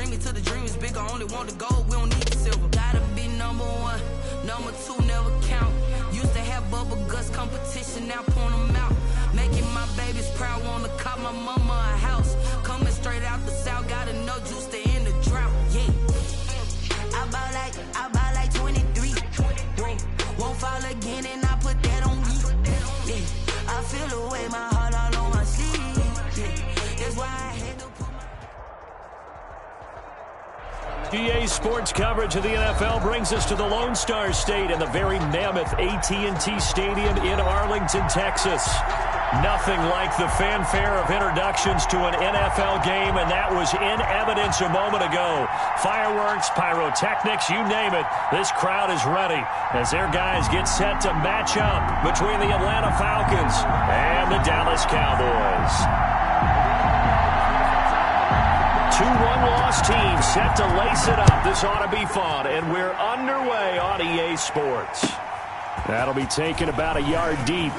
take me to the dream is big. I only want the gold, we don't need the silver. Gotta be number one, number two never count. Used to have bubble guts competition, now point them out. Making my babies proud, wanna cop my mama a house. Coming straight out the south, got enough juice to end the drought. Yeah, I bought like 23. Won't fall again, and I put that on me. Yeah, I feel the way, my heart all on my sleeve. Yeah, that's why I had to put my... EA Sports coverage of the NFL brings us to the Lone Star State and the very mammoth AT&T Stadium in Arlington, Texas. Nothing like the fanfare of introductions to an NFL game, and that was in evidence a moment ago. Fireworks, pyrotechnics, you name it. This crowd is ready as their guys get set to match up between the Atlanta Falcons and the Dallas Cowboys. 2-1 loss team set to lace it up. This ought to be fun, and we're underway on EA Sports. That'll be taken about a yard deep.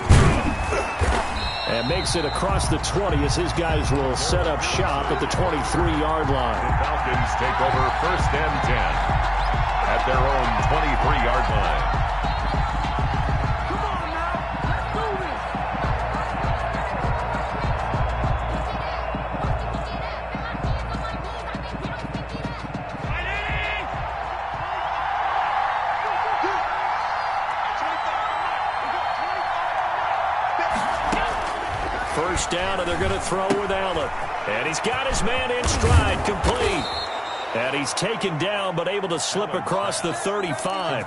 And makes it across the 20 as his guys will set up shop at the 23-yard line. The Falcons take over 1st and 10 at their own 23-yard line. First down, and they're going to throw with Allen. And he's got his man in stride, complete. And he's taken down, but able to slip across the 35.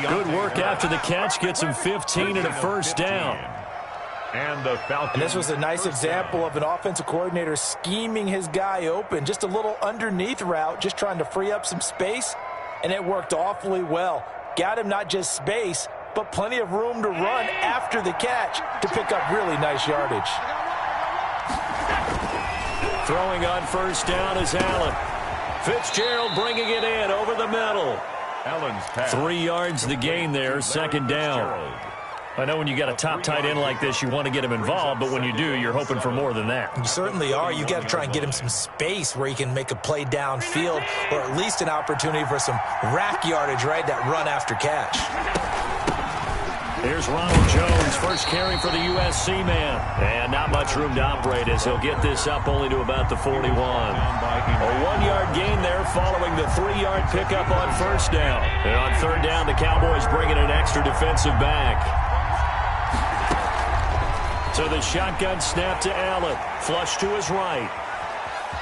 Good work after the catch. Gets him 15 and a first down. And this was a nice example of an offensive coordinator scheming his guy open. Just a little underneath route, just trying to free up some space. And it worked awfully well. Got him not just space, but plenty of room to run after the catch to pick up really nice yardage. Throwing on first down is Allen. Fitzgerald bringing it in over the middle. 3 yards the gain there, second down. I know when you got a top tight end like this, you want to get him involved, but when you do, you're hoping for more than that. You certainly are. You got to try and get him some space where he can make a play downfield, or at least an opportunity for some rack yardage, right? That run after catch. Here's Ronald Jones, first carry for the USC man. And not much room to operate as he'll get this up only to about the 41. A 1-yard gain there following the 3-yard pickup on first down. And on third down, the Cowboys bringing an extra defensive back. So the shotgun snap to Allen. Flush to his right.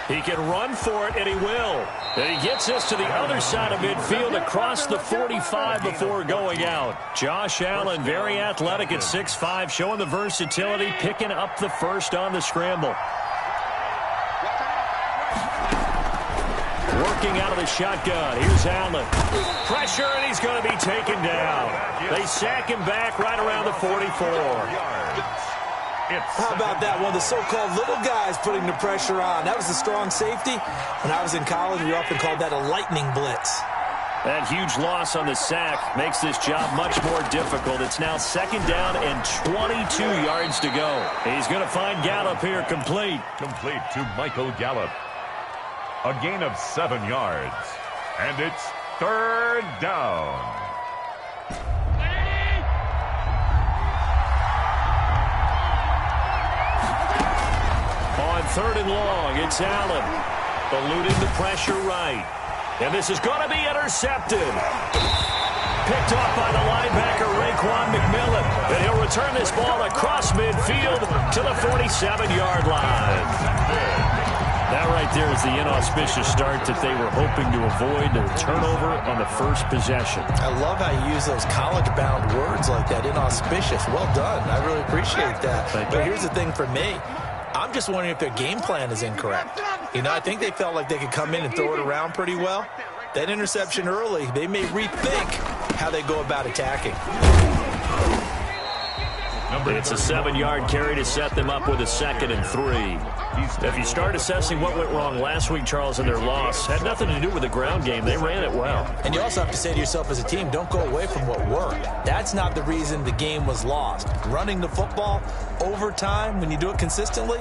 He can run for it, and he will. And he gets us to the other side of midfield across the 45 before going out. Josh Allen, very athletic at 6'5", showing the versatility, picking up the first on the scramble. Working out of the shotgun. Here's Allen. Pressure, and he's going to be taken down. They sack him back right around the 44. How about that? One of the so-called little guys putting the pressure on. That was a strong safety. When I was in college, we often called that a lightning blitz. That huge loss on the sack makes this job much more difficult. It's now second down and 22 yards to go. He's going to find Gallup here complete. Complete to Michael Gallup. A gain of 7 yards. And it's third down. On third and long, it's Allen. Eluding the pressure right. And this is going to be intercepted. Picked off by the linebacker, Raekwon McMillan. And he'll return this ball across midfield to the 47-yard line. That right there is the inauspicious start that they were hoping to avoid, a turnover on the first possession. I love how you use those college-bound words like that, inauspicious. Well done. I really appreciate that. But here's the thing for me. I'm just wondering if their game plan is incorrect. You know, I think they felt like they could come in and throw it around pretty well. That interception early, they may rethink how they go about attacking. It's a 7-yard carry to set them up with a 2nd and 3. If you start assessing what went wrong last week, Charles, in their loss, had nothing to do with the ground game. They ran it well. And you also have to say to yourself as a team, don't go away from what worked. That's not the reason the game was lost. Running the football over time, when you do it consistently,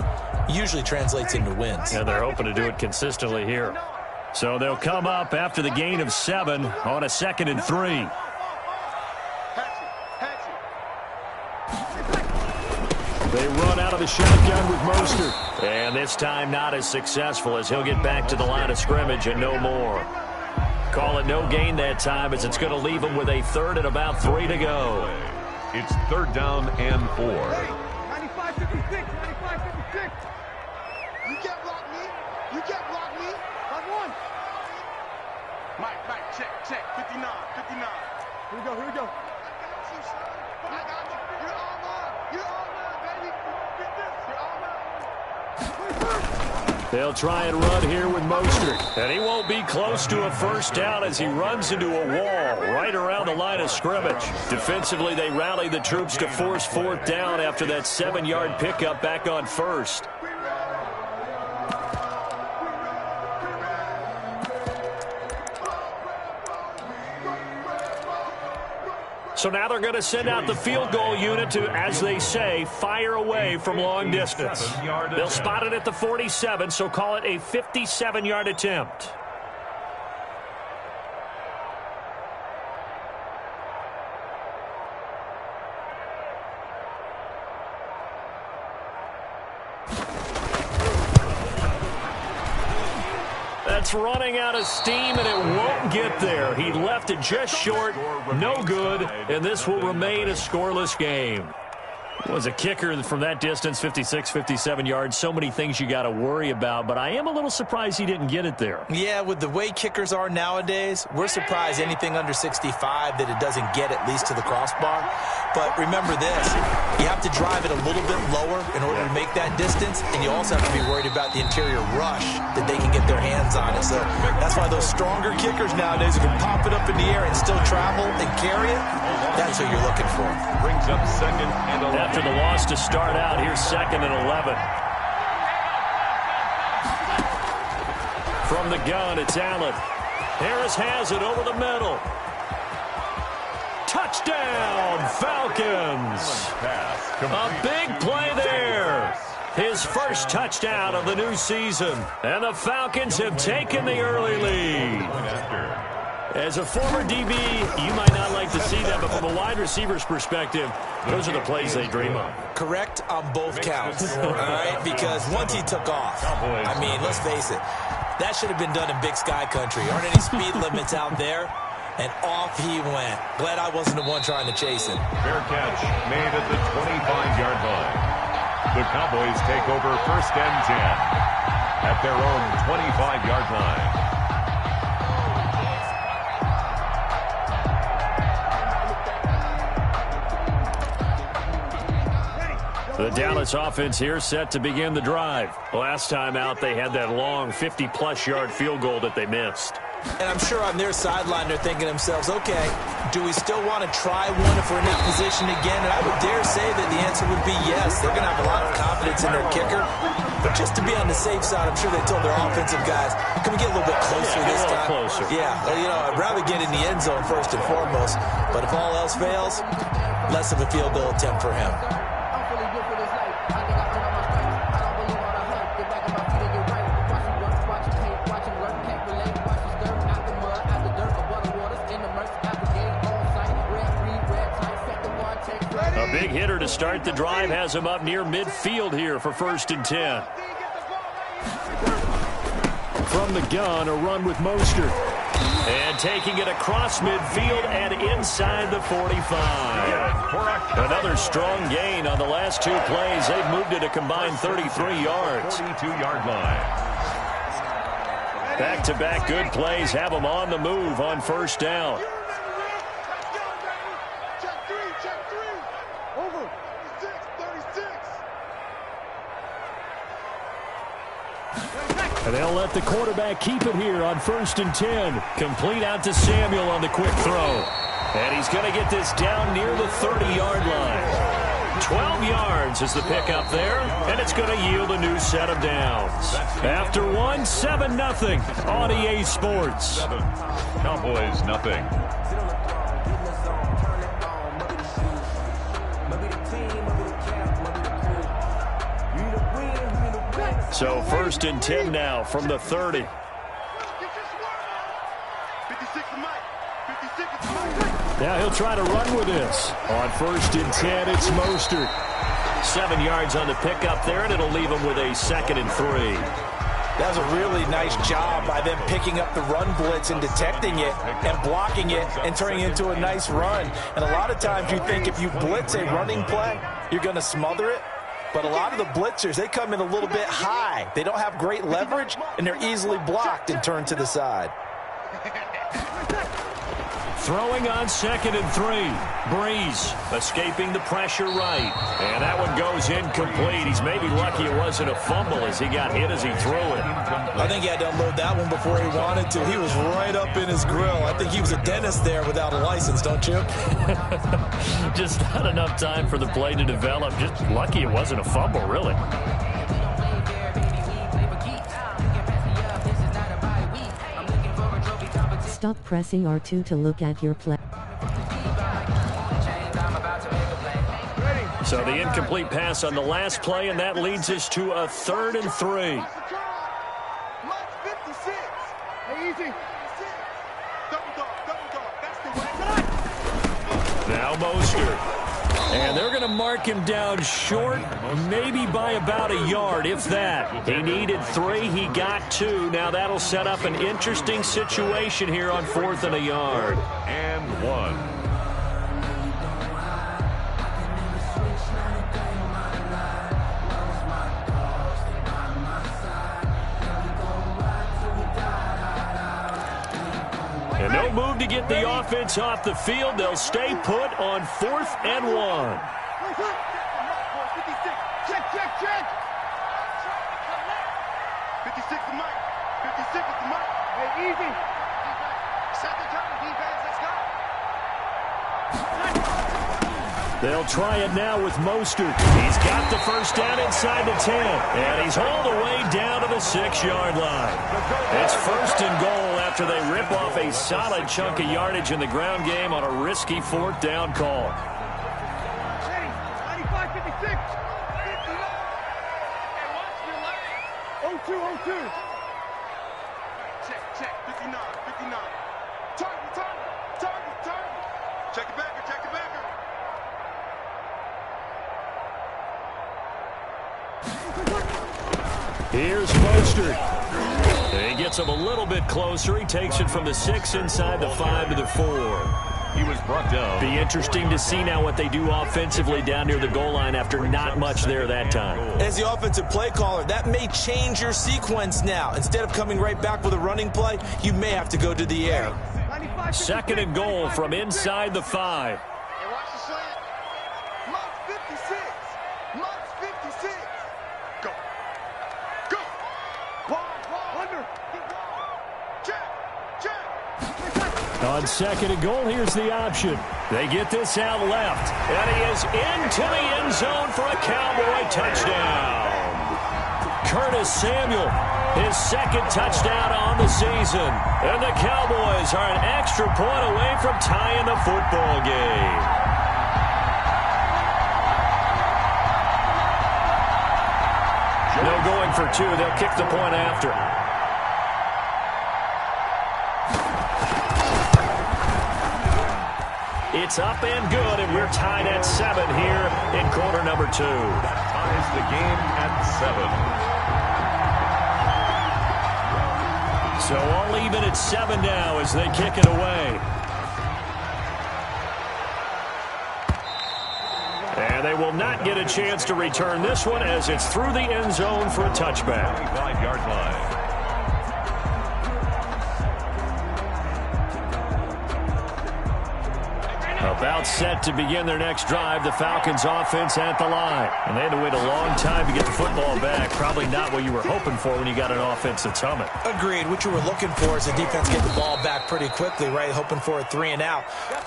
usually translates into wins. And they're hoping to do it consistently here. So they'll come up after the gain of 7 on a 2nd and 3. They run out of the shotgun with Mostert. And this time not as successful as he'll get back to the line of scrimmage and no more. Call it no gain that time as it's going to leave him with a 3rd and about 3 to go. It's 3rd down and 4. 95-56, 95-56. You can't block me. You can't block me. That's one. Mike, check. 59. Here we go. I got you. You're all mine, baby. Get this. You're all mine. They'll try and run here with Mostert. And he won't be close to a 1st down as he runs into a wall right around the line of scrimmage. Defensively, they rally the troops to force 4th down after that 7-yard pickup back on 1st. So now they're going to send out the field goal unit to, as they say, fire away from long distance. They'll spot it at the 47, so call it a 57-yard attempt. That's running out of steam, and it won't get there. He left it just short, no good, and this will remain a scoreless game. Was a kicker from that distance, 56, 57 yards. So many things you got to worry about, but I am a little surprised he didn't get it there. Yeah, with the way kickers are nowadays, we're surprised anything under 65 that it doesn't get at least to the crossbar. But remember this, you have to drive it a little bit lower in order to make that distance, and you also have to be worried about the interior rush that they can get their hands on it. So that's why those stronger kickers nowadays who can pop it up in the air and still travel and carry it, that's what you're looking for. Brings up 2nd and 11. After the loss to start out, here's 2nd and 11. From the gun, it's Allen. Harris has it over the middle. Touchdown, Falcons. A big play there. His 1st touchdown of the new season. And the Falcons have taken the early lead. As a former DB, you might not like to see that, but from a wide receiver's perspective, those are the plays they dream of. Correct on both counts, all right? Because once he took off, I mean, let's face it, that should have been done in Big Sky country. Aren't any speed limits out there? And off he went. Glad I wasn't the one trying to chase him. Fair catch made at the 25-yard line. The Cowboys take over 1st and 10 at their own 25-yard line. The Dallas offense here set to begin the drive. Last time out, they had that long 50-plus yard field goal that they missed. And I'm sure on their sideline they're thinking to themselves, okay, do we still want to try one if we're in that position again? And I would dare say that the answer would be yes. They're going to have a lot of confidence in their kicker. But just to be on the safe side, I'm sure they told their offensive guys, can we get a little bit closer this time? Closer. Yeah, well, you know, I'd rather get in the end zone first and foremost. But if all else fails, less of a field goal attempt for him. A big hitter to start the drive has him up near midfield here for 1st and 10. From the gun, a run with Mostert. And taking it across midfield and inside the 45. Another strong gain on the last 2 plays. They've moved it a combined 33 yards. 42-yard line. Back-to-back good plays have them on the move on 1st down. And they'll let the quarterback keep it here on 1st and 10. Complete out to Samuel on the quick throw. And he's going to get this down near the 30-yard line. 12 yards is the pickup there, and it's going to yield a new set of downs. After one, 7-0 on EA Sports. 7. Cowboys, nothing. So 1st and 10 now from the 30. Now he'll try to run with this. On 1st and 10, it's Mostert. 7 yards on the pickup there, and it'll leave him with a 2nd and 3. That was a really nice job by them picking up the run blitz and detecting it and blocking it and turning it into a nice run. And a lot of times you think if you blitz a running play, you're going to smother it. But a lot of the blitzers, they come in a little bit high. They don't have great leverage, and they're easily blocked and turned to the side. Throwing on 2nd and 3. Breeze escaping the pressure right. And that one goes incomplete. He's maybe lucky it wasn't a fumble as he got hit as he threw it. I think he had to unload that one before he wanted to. He was right up in his grill. I think he was a dentist there without a license, don't you? Just not enough time for the play to develop. Just lucky it wasn't a fumble, really. Stop pressing R2 to look at your play. So the incomplete pass on the last play, and that leads us to a 3rd and 3. Now Mostert. And they're going to mark him down short, maybe by about a yard, if that. He needed 3. He got 2. Now that'll set up an interesting situation here on 4th and a yard. And 1. And no move to get the offense off the field. They'll stay put on 4th and 1. Check, check, check. 56 is Mike. 56 is the Mike. Hey, easy. Second time, defense. Let's go. They'll try it now with Mostert. He's got the first down inside the 10. And he's all the way down to the 6-yard line. It's 1st and goal after they rip off a solid chunk of yardage in the ground game on a risky 4th down call. 95, 56. 59. Hey, watch your line. 02, 02. Check, check. 59, 59. Target, target, target, target. Check it back, check it back. Here's Mostert. He gets him a little bit closer. He takes it from the 6 inside the 5 to the 4. He was brought down. Be interesting to see now what they do offensively down near the goal line after not much there that time. As the offensive play caller, that may change your sequence now. Instead of coming right back with a running play, you may have to go to the air. 2nd and goal from inside the 5. Hey, watch the slant. Month 56. Month 56. Go. Go. Wall, under. Check, check. On 2nd and goal, here's the option. They get this out left, and he is into the end zone for a Cowboy touchdown. Curtis Samuel, his 2nd touchdown on the season. And the Cowboys are an extra point away from tying the football game. No going for 2. They'll kick the point after. It's up and good, and we're tied at 7 here in quarter number 2. Ties the game at 7. So all even at 7 now as they kick it away. And they will not get a chance to return this one as it's through the end zone for a touchback. 25-yard line. About set to begin their next drive, the Falcons offense at the line. And they had to wait a long time to get the football back. Probably not what you were hoping for when you got an offense that's humming. Agreed. What you were looking for is the defense get the ball back pretty quickly, right? Hoping for a 3 and out.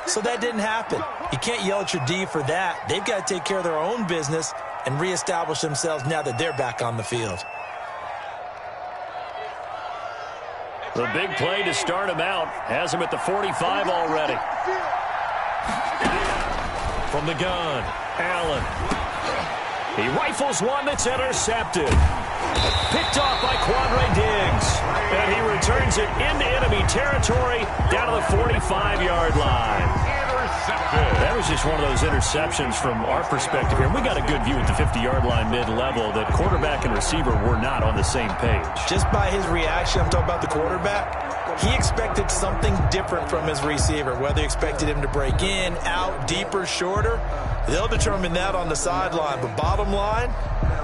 So that didn't happen. You can't yell at your D for that. They've got to take care of their own business and reestablish themselves now that they're back on the field. The big play to start him out has him at the 45 already. From the gun, Allen. He rifles one that's intercepted. Picked off by Quandre Diggs. And he returns it into enemy territory down to the 45-yard line. That was just one of those interceptions from our perspective here. We got a good view at the 50-yard line mid-level that quarterback and receiver were not on the same page. Just by his reaction, I'm talking about the quarterback, he expected something different from his receiver, whether he expected him to break in, out, deeper, shorter. They'll determine that on the sideline. But bottom line,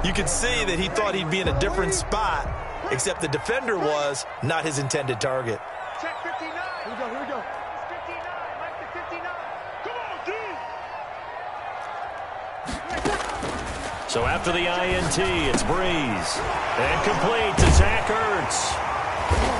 you could see that he thought he'd be in a different spot, except the defender was not his intended target. Check 59. Here we go, here we go. 59, Mike to 59. Come on, D. So after the INT, it's Breeze. And complete to Zach Ertz.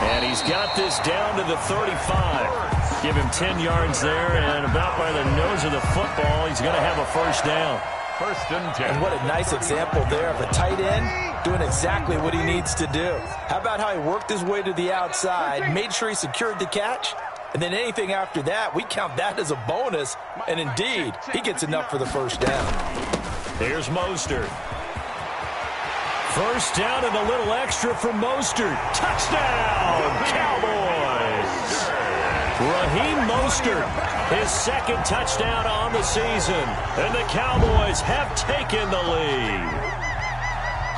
And he's got this down to the 35. Give him 10 yards there, and about by the nose of the football, he's going to have a first down. First and 10. And what a nice example there of a tight end doing exactly what he needs to do. How about how he worked his way to the outside, made sure he secured the catch, and then anything after that, we count that as a bonus. And indeed, he gets enough for the first down. Here's Mostert. First down and a little extra for Mostert. Touchdown, Cowboys! Raheem Mostert, his second touchdown on the season. And the Cowboys have taken the lead.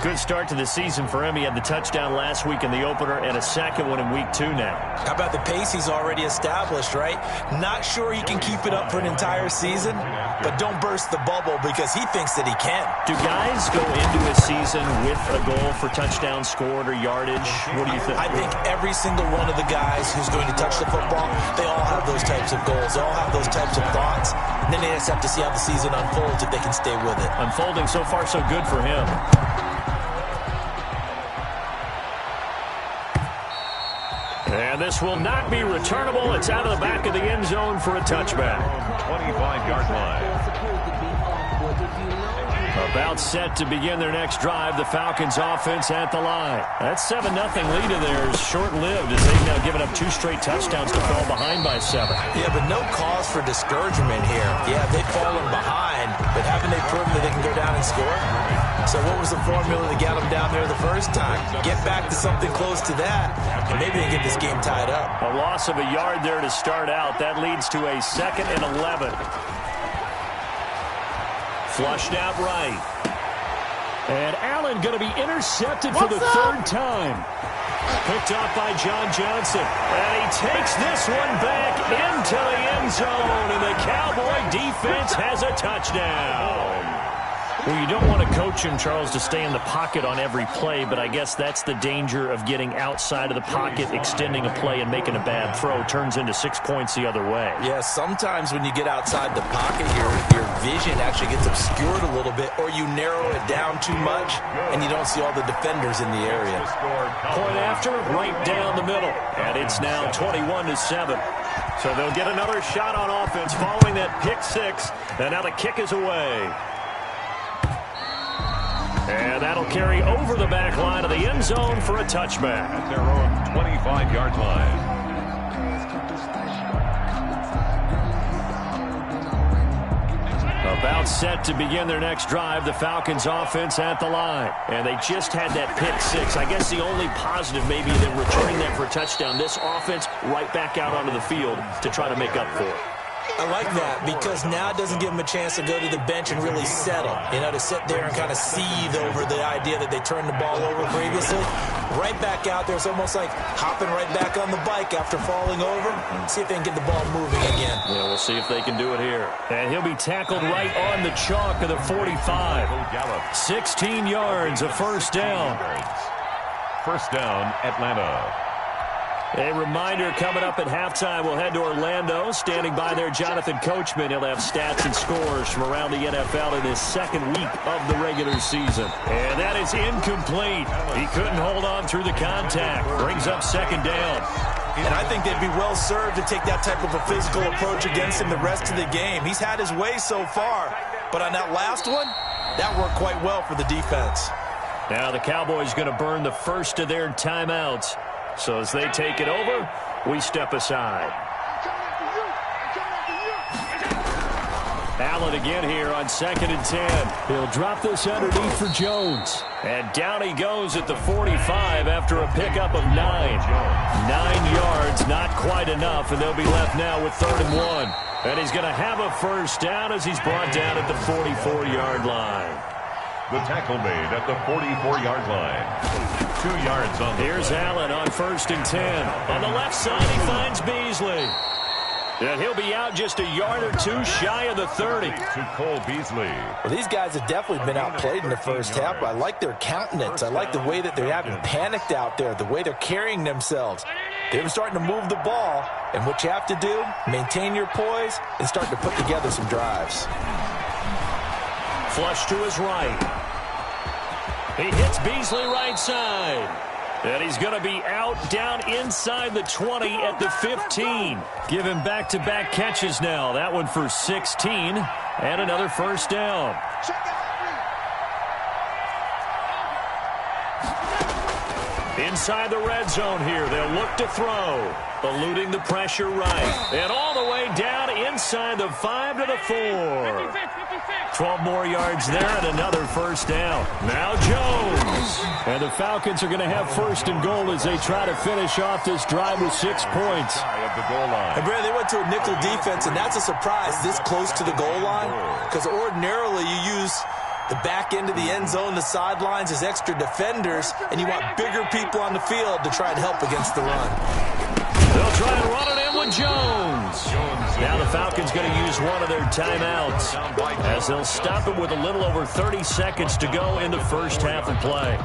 Good start to the season for him. He had the touchdown last week in the opener and a second one in week 2 now. How about the pace he's already established, right? Not sure he can keep it up for an entire season, but don't burst the bubble because he thinks that he can. Do guys go into a season with a goal for touchdown scored or yardage? What do you think? I think every single one of the guys who's going to touch the football, they all have those types of goals. They all have those types of thoughts. And then they just have to see how the season unfolds if they can stay with it. Unfolding so far so good for him. And this will not be returnable. It's out of the back of the end zone for a touchback. 25-yard line. About set to begin their next drive. The Falcons offense at the line. That 7-0 lead of theirs short-lived as they've now given up 2 straight touchdowns to fall behind by 7. Yeah, but no cause for discouragement here. Yeah, they've fallen behind, but haven't they proven that they can go down and score? So what was the formula that got them down there the first time? Get back to something close to that, and maybe they get this game tied up. A loss of a yard there to start out. That leads to a 2nd and 11. Flushed out right. And Allen going to be intercepted for the 3rd time. Picked off by John Johnson. And he takes this one back into the end zone. And the Cowboy defense has a touchdown. Well, you don't want to coach him, Charles, to stay in the pocket on every play, but I guess that's the danger of getting outside of the pocket, extending a play, and making a bad throw. Turns into 6 points the other way. Yeah, sometimes when you get outside the pocket, your vision actually gets obscured a little bit, or you narrow it down too much, and you don't see all the defenders in the area. Point after, right down the middle, and it's now 21-7. So they'll get another shot on offense following that pick 6, and now the kick is away. And that'll carry over the back line of the end zone for a touchback. At their own 25-yard line. About set to begin their next drive, the Falcons offense at the line. And they just had that pick 6. I guess the only positive maybe than returning that for a touchdown. This offense right back out onto the field to try to make up for it. I like that because now it doesn't give them a chance to go to the bench and really settle. You know, to sit there and kind of seethe over the idea that they turned the ball over previously. Right back out there. It's almost like hopping right back on the bike after falling over. See if they can get the ball moving again. Yeah, we'll see if they can do it here. And he'll be tackled right on the chalk of the 45. 16 yards, a first down. First down, Atlanta. A reminder coming up at halftime, we'll head to Orlando. Standing by there, Jonathan Coachman. He'll have stats and scores from around the NFL in his 2nd week of the regular season. And that is incomplete. He couldn't hold on through the contact. Brings up 2nd down. And I think they'd be well served to take that type of a physical approach against him the rest of the game. He's had his way so far, but on that last one, that worked quite well for the defense. Now the Cowboys going to burn the first of their timeouts. So as they take it over, we step aside. Allen again here on 2nd and 10. He'll drop this underneath for Jones. And down he goes at the 45 after a pickup of 9. 9 yards just not quite enough, and they'll be left now with 3rd and 1. And he's going to have a first down as he's brought down at the 44-yard line. The tackle made at the 44-yard line. 2 yards on the Here's play. Allen on 1st and 10. On the left side, he finds Beasley. And he'll be out just a yard or two shy of the 30. To Cole Beasley. Well, these guys have definitely been outplayed in the first half. I like their countenance. I like the way that they haven't panicked out there, the way they're carrying themselves. They're starting to move the ball, and what you have to do, maintain your poise and start to put together some drives. Flush to his right. He hits Beasley right side. And he's going to be out down inside the 20 at the 15. Give him back-to-back catches now. That one for 16 and another first down. Inside the red zone here. They'll look to throw. Eluding the pressure right. And all the way down inside the 5 to the 4. 12 more yards there and another first down. Now Jones. And the Falcons are going to have 1st and goal as they try to finish off this drive with 6 points. At the goal line. And Brad, they went to a nickel defense, and that's a surprise this close to the goal line, because ordinarily you use the back end of the end zone, the sidelines as extra defenders, and you want bigger people on the field to try and help against the run. They'll try and run it in with Jones. Now the Falcons going to use one of their timeouts as they'll stop it with a little over 30 seconds to go in the first half of play.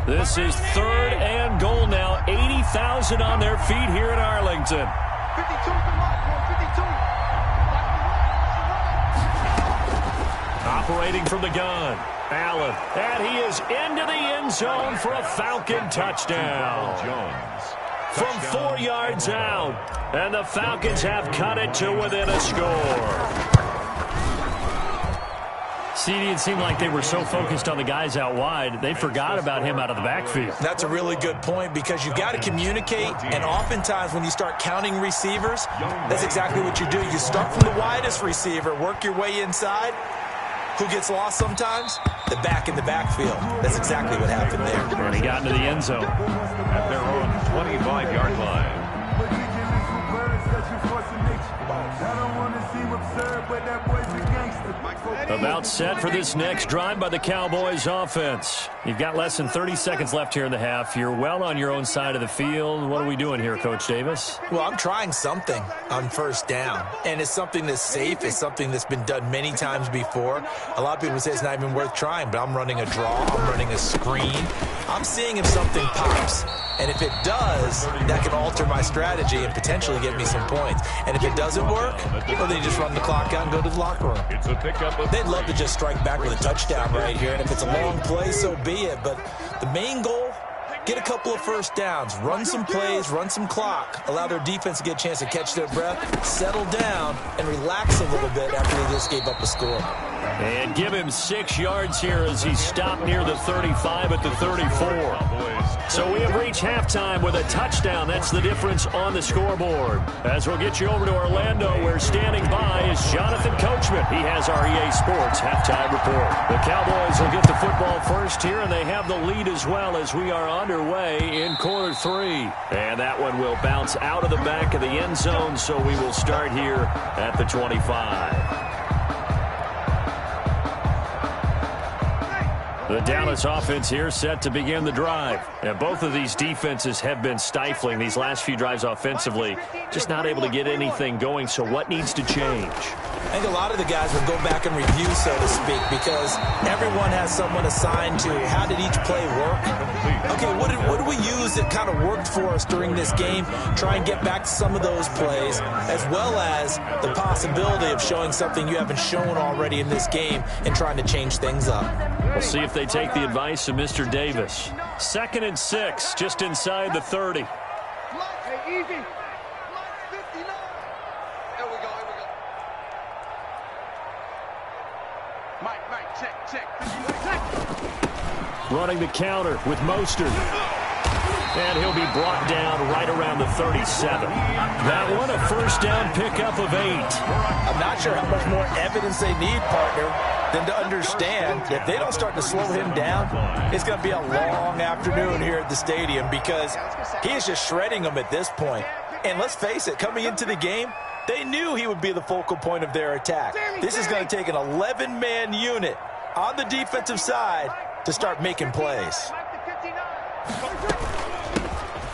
This is 3rd and goal now. 80,000 on their feet here in Arlington. 52. Operating from the gun. Allen. And he is into the end zone for a Falcon touchdown. Jones. From 4 yards out. And the Falcons have cut it to within a score. CD, it seemed like they were so focused on the guys out wide, they forgot about him out of the backfield. That's a really good point, because you've got to communicate, and oftentimes when you start counting receivers, that's exactly what you do. You start from the widest receiver, work your way inside. Who gets lost sometimes? The back in the backfield. That's exactly what happened there. And he got into the end zone. At their own 25-yard line. About set for this next drive by the Cowboys offense. You've got less than 30 seconds left here in the half. You're well on your own side of the field. What are we doing here, Coach Davis? Well, I'm trying something on first down, and it's something that's safe. It's something that's been done many times before. A lot of people say it's not even worth trying, but I'm running a draw. I'm running a screen. I'm seeing if something pops. And if it does, that can alter my strategy and potentially get me some points. And if it doesn't work, well, then you just run the clock out and go to the locker room. It's a pickup of... They'd love to just strike back with a touchdown right here. And if it's a long play, so be it. But the main goal, get a couple of first downs, run some plays, run some clock, allow their defense to get a chance to catch their breath, settle down, and relax a little bit after they just gave up a score. And give him 6 yards here as he stopped near the 35 at the 34. So we have reached halftime with a touchdown. That's the difference on the scoreboard. As we'll get you over to Orlando, where standing by is Jonathan Coachman. He has our EA Sports halftime report. The Cowboys will get the football first here, and they have the lead as well as we are underway in quarter 3. And that one will bounce out of the back of the end zone, so we will start here at the 25. The Dallas offense here set to begin the drive. And both of these defenses have been stifling these last few drives offensively. Just not able to get anything going, so what needs to change? I think a lot of the guys will go back and review, so to speak, because everyone has someone assigned to how did each play work. Okay, what did we use that kind of worked for us during this game? Try and get back to some of those plays, as well as the possibility of showing something you haven't shown already in this game and trying to change things up. We'll see if they take the advice of Mr. Davis. 2nd and 6, just inside the 30. Hey, easy. 59. Here we go. Mike, check. Running the counter with Mostert. And he'll be brought down right around the 37. That one, a first down pickup of 8. I'm not sure how much more evidence they need, partner, than to understand if they don't start to slow him down, it's going to be a long afternoon here at the stadium because he is just shredding them at this point. And let's face it, coming into the game, they knew he would be the focal point of their attack. This is going to take an 11-man unit on the defensive side to start making plays.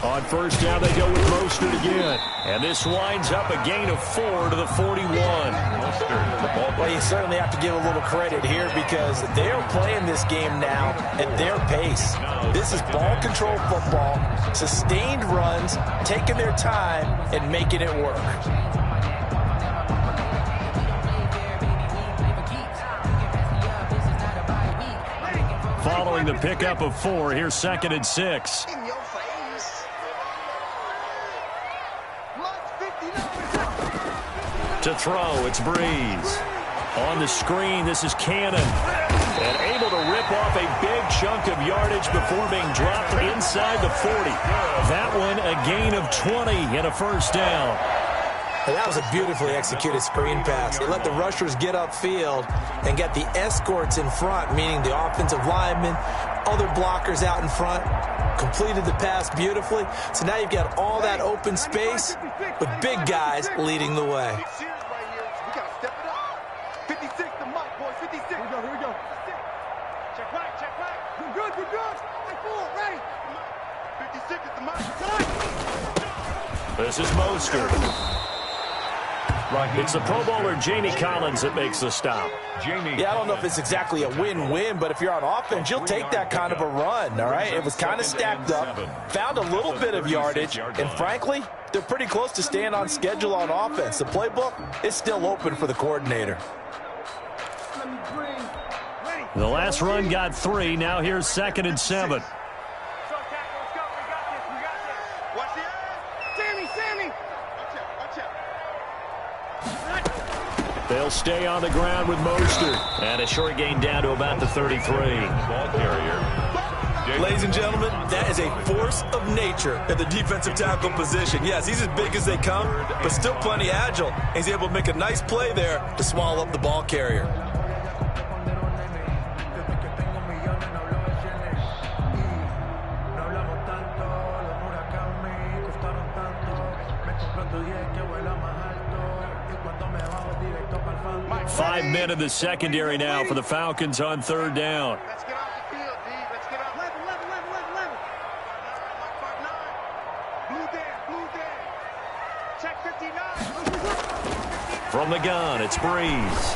On first down, they go with Mostert again. And this winds up a gain of 4 to the 41. Well, you certainly have to give a little credit here because they're playing this game now at their pace. This is ball control football, sustained runs, taking their time, and making it work. Following the pickup of 4, here's 2nd and 6. To throw, it's Breeze. On the screen, this is Cannon. And able to rip off a big chunk of yardage before being dropped inside the 40. That one, a gain of 20 and a first down. And that was a beautifully executed screen pass. It let the rushers get upfield and get the escorts in front, meaning the offensive linemen, other blockers out in front, completed the pass beautifully. So now you've got all that open space with big guys leading the way. This is Mostert. It's the Pro Bowler Jamie Collins that makes the stop. Yeah, I don't know if it's exactly a win-win, but if you're on offense, you'll take that kind of a run, all right? It was kind of stacked up, found a little bit of yardage, and frankly, they're pretty close to staying on schedule on offense. The playbook is still open for the coordinator. The last run got 3. Now here's 2nd and 7. They'll stay on the ground with Mostert. And a short gain down to about the 33. Ball carrier. Ladies and gentlemen, that is a force of nature at the defensive tackle position. Yes, he's as big as they come, but still plenty agile. He's able to make a nice play there to swallow up the ball carrier. Five men in the secondary now for the Falcons on 3rd down. Let's get off the field, D. Let's get off. Level. Blue Dan. Check 59. From the gun, it's Breeze.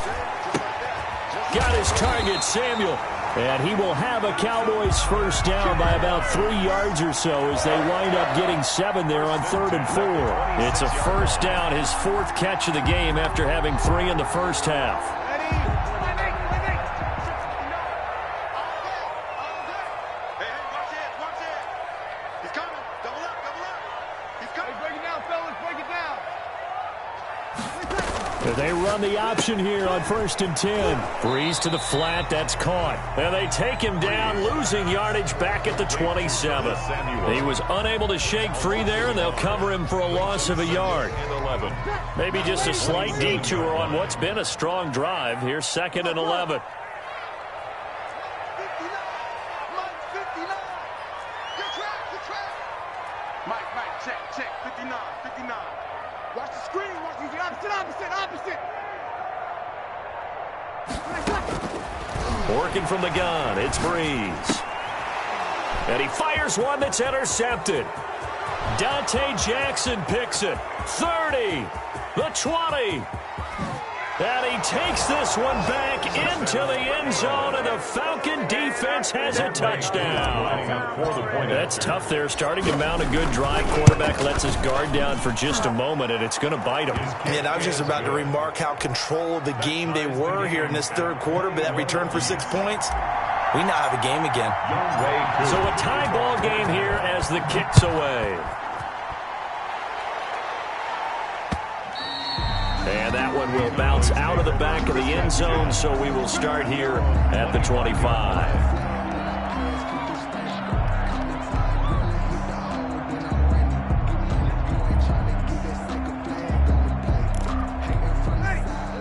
Got his target, Samuel. And he will have a Cowboys first down by about 3 yards or so as they wind up getting 7 there on 3rd and 4. It's a first down, his 4th catch of the game after having 3 in the first half. He's coming. Double up. He's coming. Break it down, fellas. Break it down. They run the option here on 1st and 10. Breeze to the flat. That's caught. And they take him down, losing yardage back at the 27. He was unable to shake free there, and they'll cover him for a loss of a yard. Maybe just a slight detour on what's been a strong drive. Here's 2nd and 11. Mike, check. 59. Watch the screen. Watch the opposite. Working from the gun, it's Breeze. And he fires one that's intercepted. Dante Jackson picks it. 30, the 20. And he takes this one back into the end zone, and the Falcon defense has a touchdown. That's tough there, starting to mount a good drive. Quarterback lets his guard down for just a moment, and it's going to bite him. And I was just about to remark how controlled the game they were here in this 3rd quarter, but that return for 6 points, we now have a game again. So a tie ball game here as the kick's away. And that one will bounce out of the back of the end zone, so we will start here at the 25.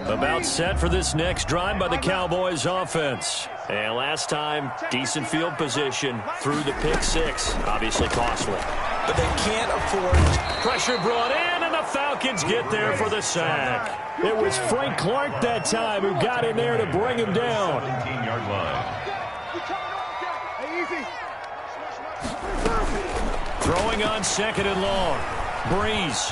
About set for this next drive by the Cowboys offense. And last time, decent field position through the pick six. Obviously costly. But they can't afford. Pressure brought in, and the Falcons get there for the sack. It was Frank Clark that time who got in there to bring him down. 17-yard line. Throwing on 2nd and long. Breeze.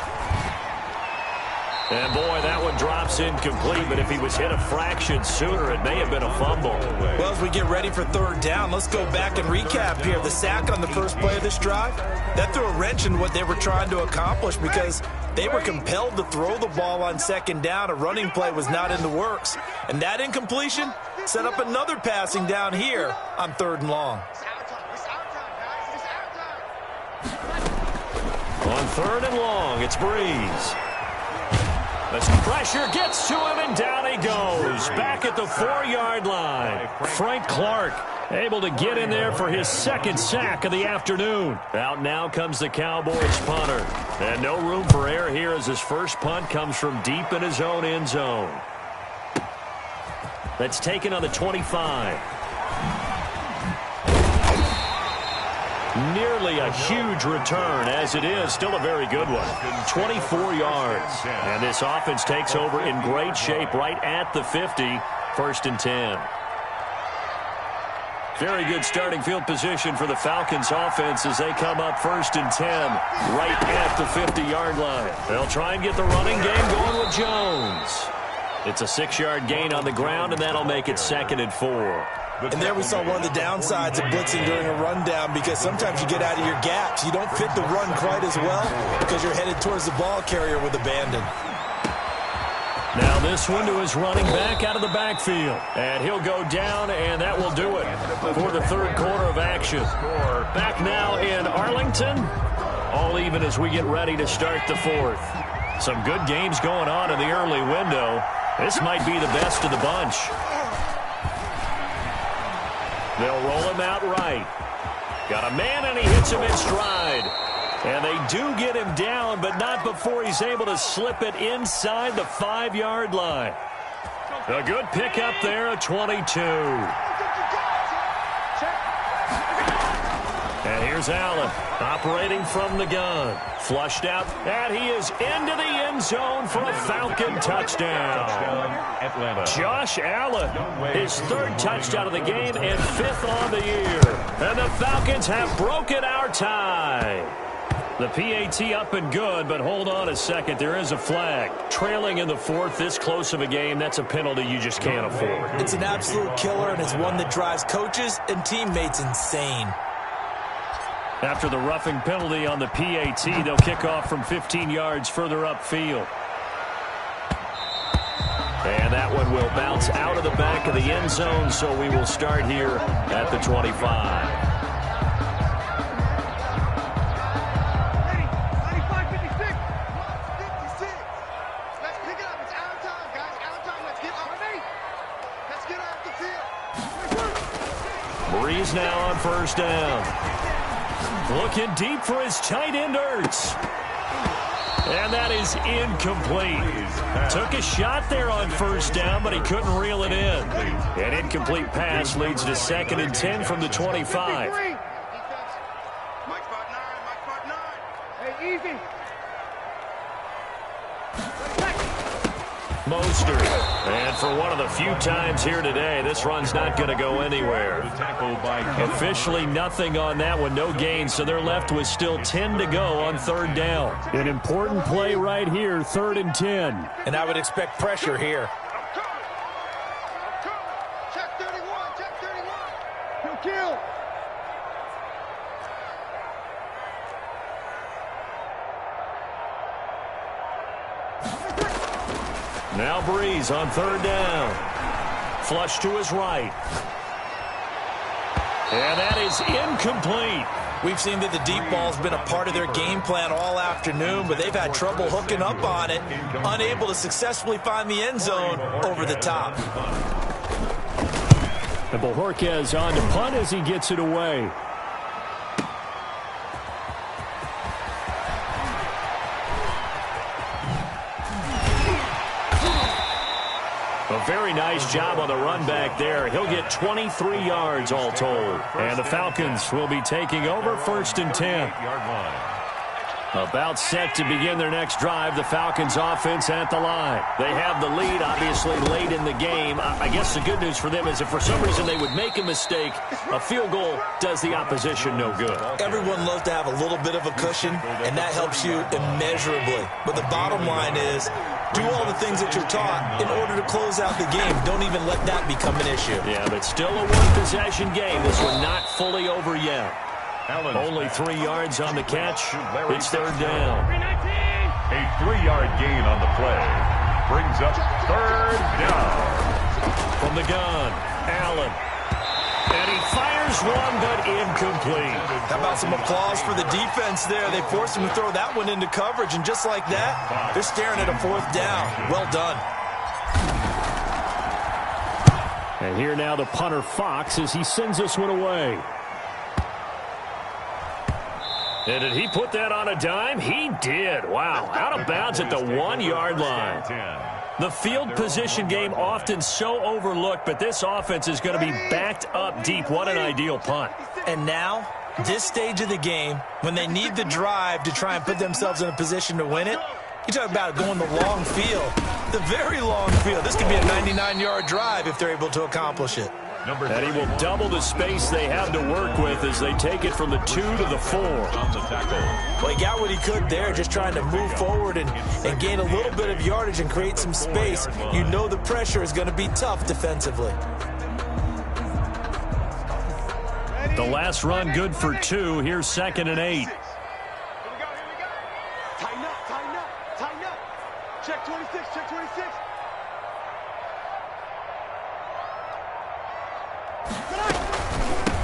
And boy, that one drops incomplete, but if he was hit a fraction sooner, it may have been a fumble. Well, as we get ready for 3rd down, let's go back and recap here. The sack on the first play of this drive, that threw a wrench in what they were trying to accomplish because they were compelled to throw the ball on 2nd down. A running play was not in the works. And that incompletion set up another passing down here on 3rd and long. On 3rd and long, it's Breeze. The pressure gets to him, and down he goes. Back at the 4-yard line. Frank Clark able to get in there for his 2nd sack of the afternoon. Out now comes the Cowboys punter. And no room for error here as his first punt comes from deep in his own end zone. That's taken on the 25. Nearly a huge return, as it is still a very good one. 24 yards. And this offense takes over in great shape right at the 50. 1st and 10. Very good starting field position for the Falcons offense as they come up 1st and 10 right at the 50-yard line. They'll try and get the running game going with Jones. It's a 6-yard gain on the ground, and that'll make it 2nd and 4. And there we saw one of the downsides of blitzing during a rundown because sometimes you get out of your gaps. You don't fit the run quite as well because you're headed towards the ball carrier with abandon. Now this one to his running back out of the backfield. And he'll go down, and that will do it for the 3rd quarter of action. Back now in Arlington. All even as we get ready to start the 4th. Some good games going on in the early window. This might be the best of the bunch. They'll roll him out right. Got a man, and he hits him in stride. And they do get him down, but not before he's able to slip it inside the 5-yard line. A good pickup there at 22. And here's Allen operating from the gun. Flushed out, and he is into the end zone for a Falcon touchdown. Atlanta. Josh Allen, his 3rd touchdown of the game and 5th on the year. And the Falcons have broken our tie. The PAT up and good, but hold on a second. There is a flag. Trailing in the 4th, this close of a game, that's a penalty you just can't afford. It's an absolute killer, and it's one that drives coaches and teammates insane. After the roughing penalty on the PAT, they'll kick off from 15 yards further upfield. And that one will bounce out of the back of the end zone, so we will start here at the 25. Breeze now on 1st down. Looking deep for his tight end, Ertz. And that is incomplete. Took a shot there on 1st down, but he couldn't reel it in. An incomplete pass leads to 2nd and 10 from the 25. Mostert. And for one of the few times here today, this run's not going to go anywhere. Officially nothing on that one, no gain, so they're left with still 10 to go on 3rd down. An important play right here, 3rd and 10. And I would expect pressure here. Check 31, check 31. Kill. Now Breeze on 3rd down. Flush to his right. And that is incomplete. We've seen that the deep ball's been a part of their game plan all afternoon, but they've had trouble hooking up on it, unable to successfully find the end zone over the top. And Bojorquez on to punt as he gets it away. A very nice job on the run back there. He'll get 23 yards all told. And the Falcons will be taking over 1st and 10. About set to begin their next drive, the Falcons offense at the line. They have the lead, obviously, late in the game. I guess the good news for them is if for some reason they would make a mistake, a field goal does the opposition no good. Everyone loves to have a little bit of a cushion, and that helps you immeasurably. But the bottom line is, do all the things that you're taught in order to close out the game. Don't even let that become an issue. Yeah, but still a one-possession game. This one not fully over yet. Only 3 yards on the catch. It's 3rd down. A 3-yard gain on the play brings up 3rd down. From the gun, Allen. And he fires one, but incomplete. How about some applause for the defense there? They forced him to throw that one into coverage, and just like that, they're staring at a 4th down. Well done. And here now the punter, Fox, as he sends this one away. And did he put that on a dime? He did. Wow. Out of bounds at the 1-yard line. The field position game often so overlooked, but this offense is going to be backed up deep. What an ideal punt. And now, this stage of the game, when they need the drive to try and put themselves in a position to win it, you talk about going the long field, the very long field. This could be a 99-yard drive if they're able to accomplish it. And he will double the space they have to work with as they take it from the 2 to the 4. Well, he got what he could there, just trying to move forward and gain a little bit of yardage and create some space. You know the pressure is going to be tough defensively. The last run good for 2. Here's 2nd and 8. Here we go. Tighten up. Check 26, check 26.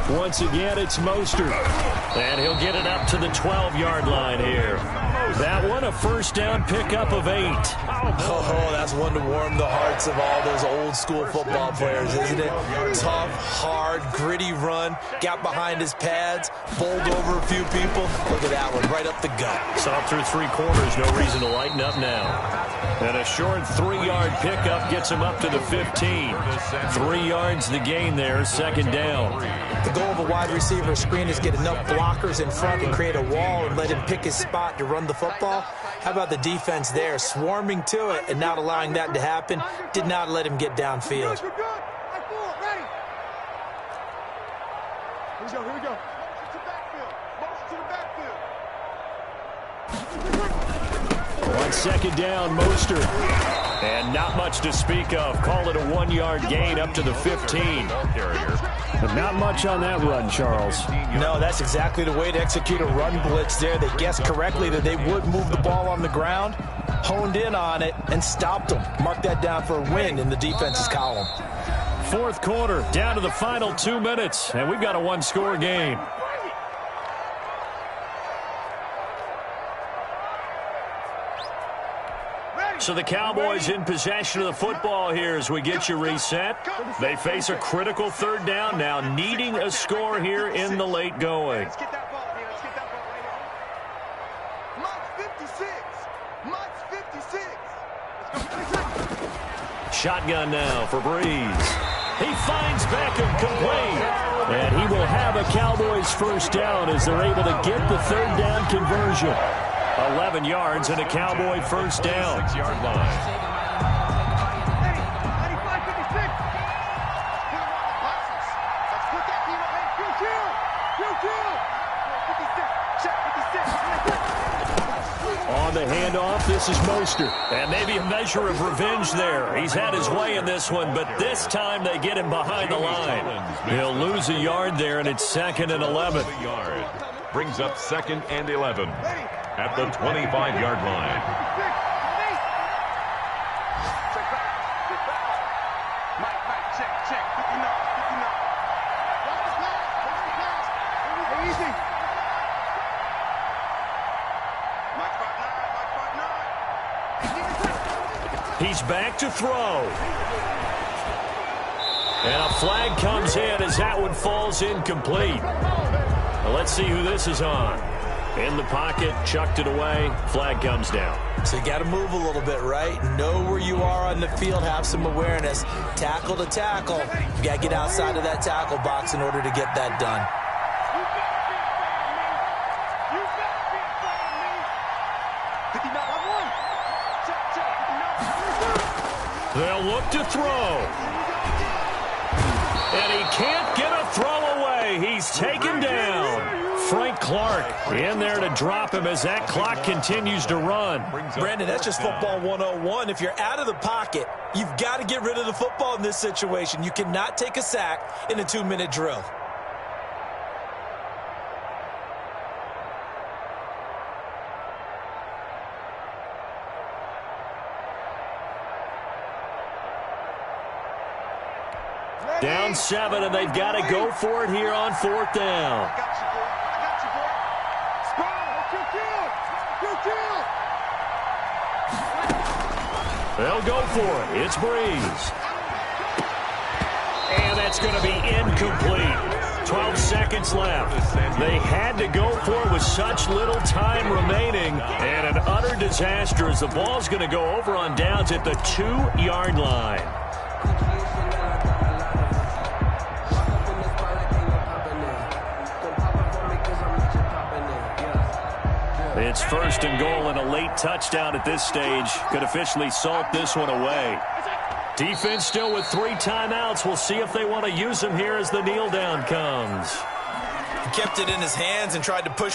Once again, it's Mostert. And he'll get it up to the 12-yard line here. That one, a 1st down pickup of 8. Oh, that's one to warm the hearts of all those old-school football players, isn't it? Tough, hard, gritty run. Got behind his pads, bowled over a few people. Look at that one, right up the gut. Saw through 3 quarters, no reason to lighten up now. And a short 3-yard pickup gets him up to the 15. 3 yards the gain there, 2nd down. The goal of a wide receiver screen is get enough blockers in front and create a wall and let him pick his spot to run the football. How about the defense there, swarming to it and not allowing that to happen? Did not let him get downfield. We're good. High forward, ready. Here we go. Motion to the backfield. On 2nd down, Mostert. And not much to speak of. Call it a 1-yard gain up to the 15. But not much on that run, Charles. No, that's exactly the way to execute a run blitz there. They guessed correctly that they would move the ball on the ground, honed in on it, and stopped them. Mark that down for a win in the defense's column. 4th quarter, down to the final 2 minutes, and we've got a 1-score game. So the Cowboys in possession of the football here as we get you reset. They face a critical 3rd down now, needing a score here in the late going. Let's get that ball here. Much 56. Shotgun now for Breeze. He finds Beckham complete. And he will have a Cowboys 1st down as they're able to get the 3rd down conversion. 11 yards and a Cowboy 1st down. 6-yard line. 95-56. Let's put that team on. Kill. 56. On the handoff, this is Mostert. And maybe a measure of revenge there. He's had his way in this one, but this time they get him behind the line. He'll lose a yard there, and it's 2nd and 11. Brings up 2nd and 11 at the 25-yard line. Check. 59. Easy. He's back to throw. And a flag comes in as that one falls incomplete. Well, let's see who this is on. In the pocket, chucked it away. Flag comes down. So you got to move a little bit, right? Know where you are on the field, have some awareness. Tackle to tackle. You got to get outside of that tackle box in order to get that done. They'll look to throw. And he can't get a throw away. He's taken down. Frank Clark in there to drop him as that clock continues to run. Brandon, that's just football 101. If you're out of the pocket, you've got to get rid of the football in this situation. You cannot take a sack in a 2-minute drill. Down 7, and they've got to go for it here on 4th down. They'll go for it. It's Breeze. And that's going to be incomplete. 12 seconds left. They had to go for it with such little time remaining. And an utter disaster as the ball's going to go over on downs at the 2-yard line. It's 1st and goal, and a late touchdown at this stage could officially salt this one away. Defense still with 3 timeouts. We'll see if they want to use them here as the kneel down comes. He kept it in his hands and tried to push it